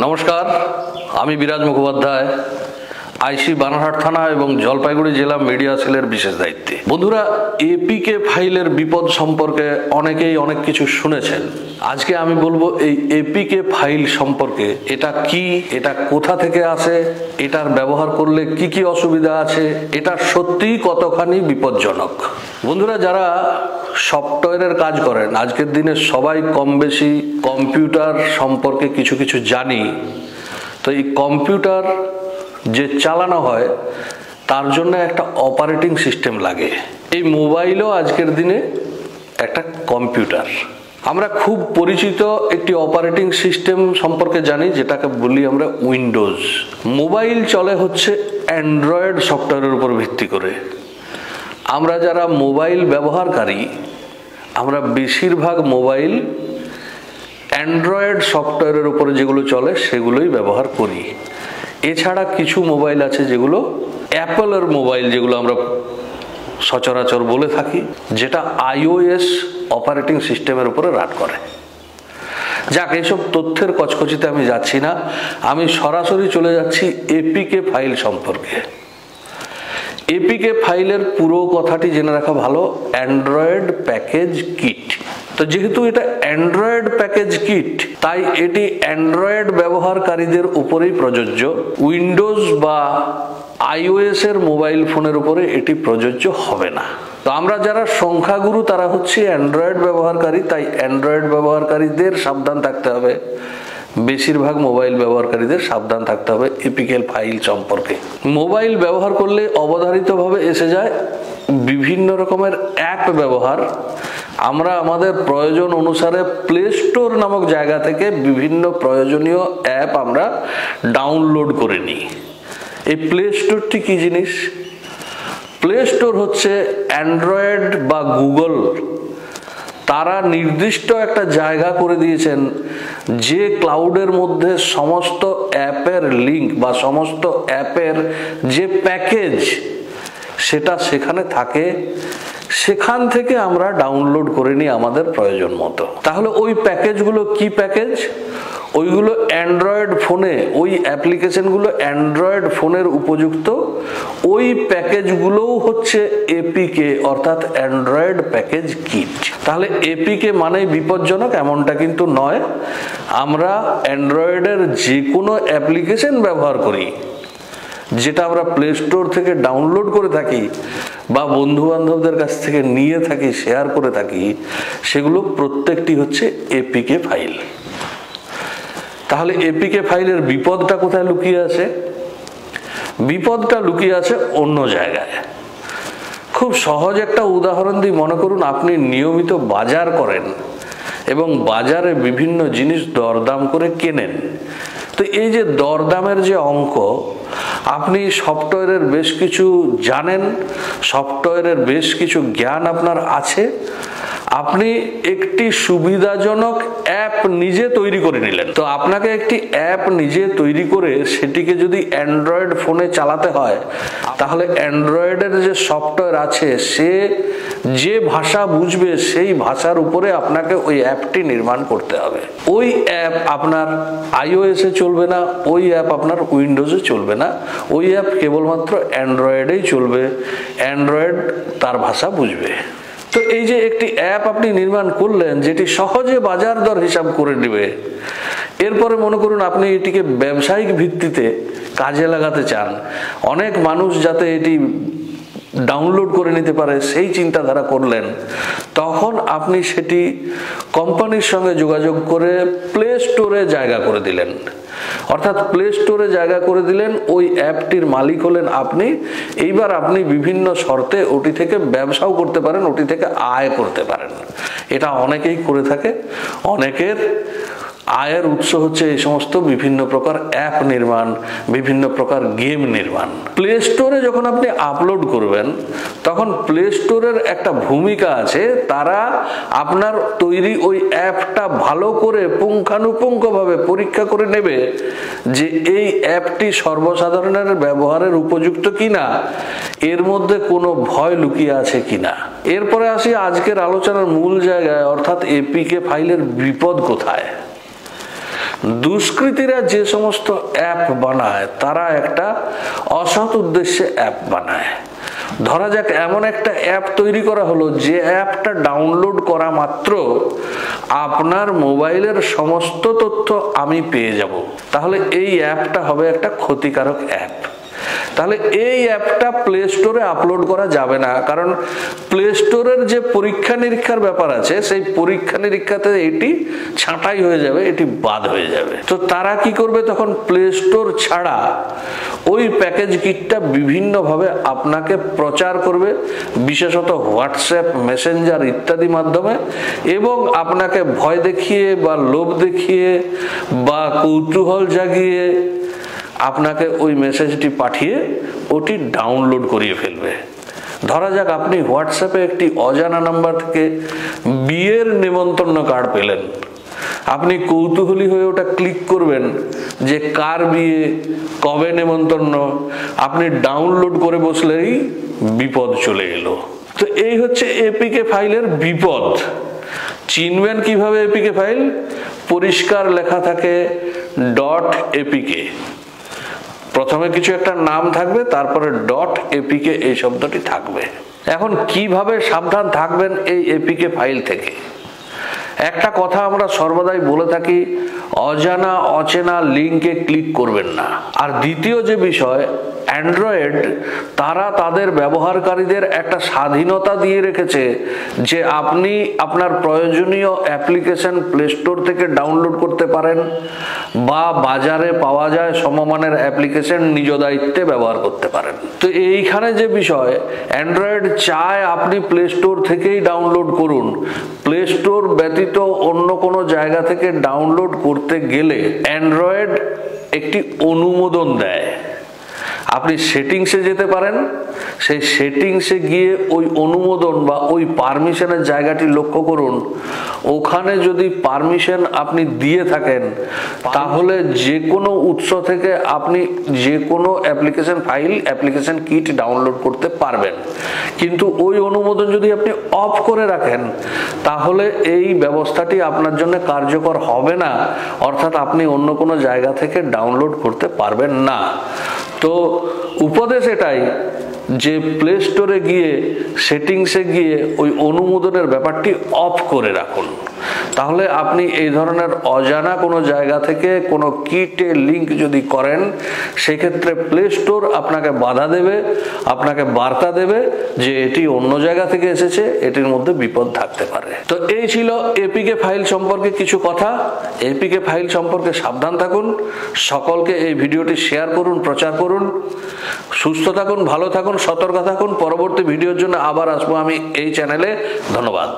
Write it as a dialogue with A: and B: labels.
A: নমস্কার, আমি বিরাজ মুখোপাধ্যায়, আইসি বানারহাট থানা এবং জলপাইগুড়ি জেলা মিডিয়া সেলের বিশেষ দায়িত্বে। বন্ধুরা, এপিকে ফাইলের বিপদ সম্পর্কে অনেকেই অনেক কিছু শুনেছেন। আজকে আমি বলবো এই এপিকে ফাইল সম্পর্কে। এটা কি, এটা কোথা থেকে আসে, এটার ব্যবহার করলে কি কি অসুবিধা আছে, এটা সত্যিই কতখানি বিপজ্জনক। বন্ধুরা, যারা সফটওয়্যারের কাজ করেন, আজকের দিনে সবাই কম বেশি কম্পিউটার সম্পর্কে কিছু কিছু জানি। তো এই কম্পিউটার যে চালানো হয় তার জন্য একটা অপারেটিং সিস্টেম লাগে। এই মোবাইলও আজকের দিনে একটা কম্পিউটার। আমরা খুব পরিচিত একটি অপারেটিং সিস্টেম সম্পর্কে জানি, যেটাকে বলি আমরা উইন্ডোজ। মোবাইল চলে হচ্ছে অ্যান্ড্রয়েড সফটওয়্যারের উপর ভিত্তি করে। আমরা যারা মোবাইল ব্যবহারকারী, আমরা বেশিরভাগ মোবাইল অ্যান্ড্রয়েড সফটওয়্যারের উপরে যেগুলো চলে সেগুলোই ব্যবহার করি। এছাড়া কিছু মোবাইল আছে যেগুলো অ্যাপলের মোবাইল, যেগুলো আমরা সচরাচর বলে থাকি, যেটা iOS অপারেটিং সিস্টেমের উপরে রান করে। যাক, এইসব তথ্যের কচকচিতে আমি যাচ্ছি না, আমি সরাসরি চলে যাচ্ছি এপিকে ফাইল সম্পর্কে। এপিকে ফাইলের পুরো কথাটি জেনে রাখা ভালো। Android package kit. তো যেহেতু এটা অ্যান্ড্রয়েড প্যাকেজ কিট, তাই এটি অ্যান্ড্রয়েড ব্যবহারকারীদের উপরেই প্রযোজ্য। উইন্ডোজ বা iOS এর মোবাইল ফোনের উপরে এটি প্রযোজ্য হবে না। তো আমরা যারা সংখ্যাগুরু তারা হচ্ছে অ্যান্ড্রয়েড ব্যবহারকারী, তাই অ্যান্ড্রয়েড ব্যবহারকারীদের সাবধান থাকতে হবে। বেশিরভাগ মোবাইল ব্যবহারকারীদের সাবধান থাকতে হবে এপিকে ফাইল সম্পর্কে। মোবাইল ব্যবহার করলে অবধারিতভাবে এসে যায় বিভিন্ন রকমের অ্যাপ ব্যবহার। আমরা আমাদের প্রয়োজন অনুসারে প্লে স্টোর নামক জায়গা থেকে বিভিন্ন প্রয়োজনীয় অ্যাপ আমরা ডাউনলোড করে নিই। এই প্লে স্টোরটি কি জিনিস? প্লে স্টোর হচ্ছে অ্যান্ড্রয়েড বা গুগল, তারা নির্দিষ্ট একটা জায়গা করে দিয়েছেন যে ক্লাউডের মধ্যে সমস্ত অ্যাপের লিঙ্ক বা সমস্ত অ্যাপের যে প্যাকেজ সেটা সেখানে থাকে। সেখান থেকে আমরা ডাউনলোড করে নিই আমাদের প্রয়োজন মতো। তাহলে ওই প্যাকেজগুলো কি প্যাকেজ? ওইগুলো অ্যান্ড্রয়েড ফোনে, ওই অ্যাপ্লিকেশনগুলো অ্যান্ড্রয়েড ফোনের উপযুক্ত। ওই প্যাকেজগুলোও হচ্ছে এপিকে, অর্থাৎ অ্যান্ড্রয়েড প্যাকেজ কিট। তাহলে এপিকে মানেই বিপজ্জনক এমনটা কিন্তু নয়। আমরা অ্যান্ড্রয়েডের যে কোনো অ্যাপ্লিকেশন ব্যবহার করি, যেটা আমরা প্লে স্টোর থেকে ডাউনলোড করে থাকি বা বন্ধু বান্ধবদের কাছ থেকে নিয়ে থাকি, শেয়ার করে থাকি, সেগুলো প্রত্যেকটি হচ্ছে এপিকে ফাইল। তাহলে এপিকে ফাইলের বিপদটা কোথায় লুকিয়ে আছে? বিপদটা লুকিয়ে আছে অন্য জায়গায়। খুব সহজ একটা উদাহরণ দিই। মনে করুন আপনি নিয়মিত বাজার করেন এবং বাজারে বিভিন্ন জিনিস দরদাম করে কেনেন। তো এই যে দরদামের যে অঙ্ক, আপনি সফটওয়্যারের বেশ কিছু জানেন, সফটওয়্যারের বেশ কিছু জ্ঞান আপনার আছে। আপনি একটি সুবিধাজনক অ্যাপ নিজে তৈরি করে নিলেন। তো আপনাকে একটি অ্যাপ নিজে তৈরি করে সেটিকে যদি অ্যান্ড্রয়েড ফোনে চালাতে হয়, তাহলে অ্যান্ড্রয়েডের যে সফটওয়্যার আছে সে যে ভাষা বুঝবে সেই ভাষার উপরে আপনাকে ওই অ্যাপটি নির্মাণ করতে হবে। ওই অ্যাপ আপনার iOS এ চলবে না, ওই অ্যাপ আপনার উইন্ডোজে চলবে না, ওই অ্যাপ কেবলমাত্র অ্যান্ড্রয়েডেই চলবে। অ্যান্ড্রয়েড তার ভাষা বুঝবে। তো এই যে একটি অ্যাপ আপনি নির্মাণ করলেন যেটি সহজে বাজার দর হিসাব করে নেবে, এরপরে মনে করুন আপনি এটিকে ব্যবসায়িক ভিত্তিতে কাজে লাগাতে চান, অনেক মানুষ যাতে এটি ডাউনলোড করে নিতে পারে সেই চিন্তাধারা করলেন, তখন আপনি সেটি কোম্পানির সঙ্গে যোগাযোগ করে প্লে স্টোরে জায়গা করে দিলেন। অর্থাৎ প্লে স্টোরে জায়গা করে দিলেন, ওই অ্যাপটির মালিক হলেন আপনি। এইবার আপনি বিভিন্ন শর্তে ওটি থেকে ব্যবসাও করতে পারেন, ওটি থেকে আয় করতে পারেন। এটা অনেকেই করে থাকে। অনেকের আয়ের উৎস হচ্ছে এই সমস্ত বিভিন্ন প্রকার অ্যাপ নির্মাণ, বিভিন্ন প্রকার গেম নির্মাণ। প্লে স্টোরে যখন আপনি আপলোড করবেন, তখন প্লে স্টোরের একটা ভূমিকা আছে। তারা আপনার তৈরি ওই অ্যাপটা ভালো করে পুঙ্খানুপুঙ্খভাবে পরীক্ষা করে নেবে যে এই অ্যাপটি সর্বসাধারণের ব্যবহারের উপযুক্ত কিনা, এর মধ্যে কোনো ভয় লুকিয়ে আছে কিনা। এরপরে আসি আজকের আলোচনার মূল জায়গায়, অর্থাৎ এপিকে ফাইলের বিপদ কোথায়। দুষ্কৃতীরা যে সমস্ত অ্যাপ বানায় তারা একটা অসৎ উদ্দেশ্যে অ্যাপ বানায়। ধরা যাক এমন একটা অ্যাপ তৈরি করা হলো যে অ্যাপটা ডাউনলোড করা মাত্র আপনার মোবাইলের সমস্ত তথ্য আমি পেয়ে যাব, তাহলে এই অ্যাপটা হবে একটা ক্ষতিকারক অ্যাপ। তাহলে এই অ্যাপটা প্লে স্টোরে আপলোড করা যাবে না, কারণ প্লে স্টোরের যে পরীক্ষা নিরীক্ষার ব্যাপার আছে সেই পরীক্ষা নিরীক্ষাতে এটি ছাঁটাই হয়ে যাবে, এটি বাদ হয়ে যাবে। তো তারা কি করবে, তখন প্লে স্টোর ছাড়া ওই প্যাকেজ কিটটা বিভিন্নভাবে আপনাকে প্রচার করবে, বিশেষত হোয়াটসঅ্যাপ, মেসেঞ্জার ইত্যাদি মাধ্যমে, এবং আপনাকে ভয় দেখিয়ে বা লোভ দেখিয়ে বা কৌতূহল জাগিয়ে আপনাকে ওই মেসেজটি পাঠিয়ে ওটি ডাউনলোড করিয়ে ফেলবে। ধরা যাক আপনি হোয়াটসঅ্যাপে একটি অজানা নাম্বার থেকে বিয়ের নিমন্ত্রণ কার্ড পেলেন, আপনি কৌতূহলী হয়ে ওটা ক্লিক করবেন যে কার বিয়ে, কবে নেমন্তন্ন, আপনি ডাউনলোড করে বসলেই বিপদ চলে এলো। তো এই হচ্ছে এপিকে ফাইলের বিপদ। চিনবেন কিভাবে এপিকে ফাইল? পরিষ্কার লেখা থাকে .apk, প্রথমে কিছু একটা নাম থাকবে, তারপরে .apk এই শব্দটি থাকবে। এখন কিভাবে সাবধান থাকবেন এই এপিকে ফাইল থেকে? একটা কথা আমরা সর্বদাই বলে থাকি, অজানা অচেনা লিঙ্কে ক্লিক করবেন না। আর দ্বিতীয় যে বিষয়, অ্যান্ড্রয়েড তারা তাদের ব্যবহারকারীদের একটা স্বাধীনতা দিয়ে রেখেছে যে আপনি আপনার প্রয়োজনীয় অ্যাপ্লিকেশন প্লে স্টোর থেকে ডাউনলোড করতে পারেন বা বাজারে পাওয়া যায় সমমানের অ্যাপ্লিকেশন নিজ দায়িত্বে ব্যবহার করতে পারেন। তো এইখানে যে বিষয়, অ্যান্ড্রয়েড চায় আপনি প্লে স্টোর থেকেই ডাউনলোড করুন, প্লে স্টোর ব্যতীত অন্য কোনো জায়গা থেকে ডাউনলোড করতে গেলে অ্যান্ড্রয়েড একটি অনুমোদন দেয়। আপনি সেটিংসে যেতে পারেন, সেই সেটিংসে গিয়ে ওই অনুমোদন বা ওই পারমিশনের জায়গাটি লক্ষ্য করুন। ওখানে যদি পারমিশন আপনি দিয়ে থাকেন তাহলে যে কোনো উৎস থেকে আপনি যে কোনো application file, application kit download করতে পারবেন। কিন্তু ওই অনুমোদন যদি আপনি অফ করে রাখেন তাহলে এই ব্যবস্থাটি আপনার জন্য কার্যকর হবে না, অর্থাৎ আপনি অন্য কোনো জায়গা থেকে ডাউনলোড করতে পারবেন না। তো উপদেশ এটাই যে প্লে স্টোরে গিয়ে সেটিংসে গিয়ে ওই অনুমোদনের ব্যাপারটি অফ করে রাখুন, তাহলে আপনি এই ধরনের অজানা কোনো জায়গা থেকে কোনো কিটে লিঙ্ক যদি করেন সেক্ষেত্রে প্লে স্টোর আপনাকে বাধা দেবে, আপনাকে বার্তা দেবে যে এটি অন্য জায়গা থেকে এসেছে, এটির মধ্যে বিপদ থাকতে পারে। তো এই ছিল এপিকে ফাইল সম্পর্কে কিছু কথা। এপিকে ফাইল সম্পর্কে সাবধান থাকুন, সকলকে এই ভিডিওটি শেয়ার করুন, প্রচার করুন। সুস্থ থাকুন, ভালো থাকুন, সতর্ক থাকুন। পরবর্তী ভিডিওর জন্য আবার আসবো আমি এই চ্যানেলে। ধন্যবাদ।